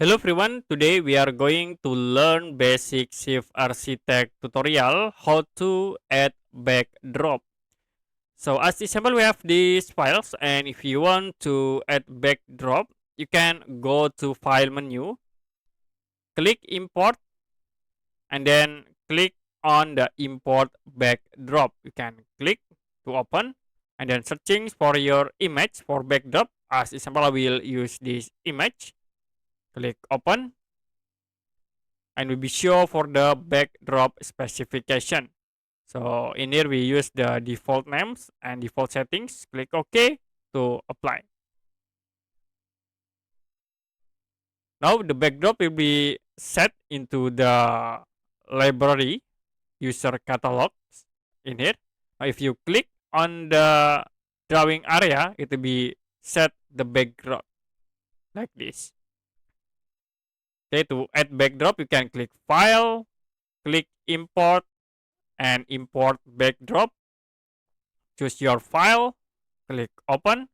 Hello everyone, today we are going to learn basic Shift Architect tutorial how to add backdrop. So as example we have these files, and if you want to add backdrop, you can go to file menu, click import, and then click on the import backdrop. You can click to open, and then searching for your image for backdrop. As example I will use this image, click open, and we'll be sure for the backdrop specification. So in here we use the default names and default settings. Click OK to apply. Now the backdrop will be set into the library user catalog in here. Now if you click on the drawing area, it will be set the backdrop like this. Okay, to add backdrop, you can click File, click Import, and import backdrop. Choose your file, click open,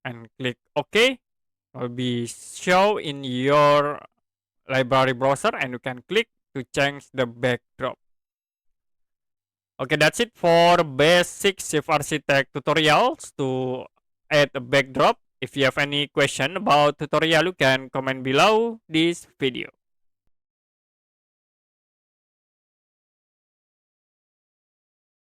and click OK. It will be show in your library browser, and you can click to change the backdrop. Okay, that's it for basic Shift Architect tutorials to add a backdrop. If you have any question about tutorial, you can comment below this video.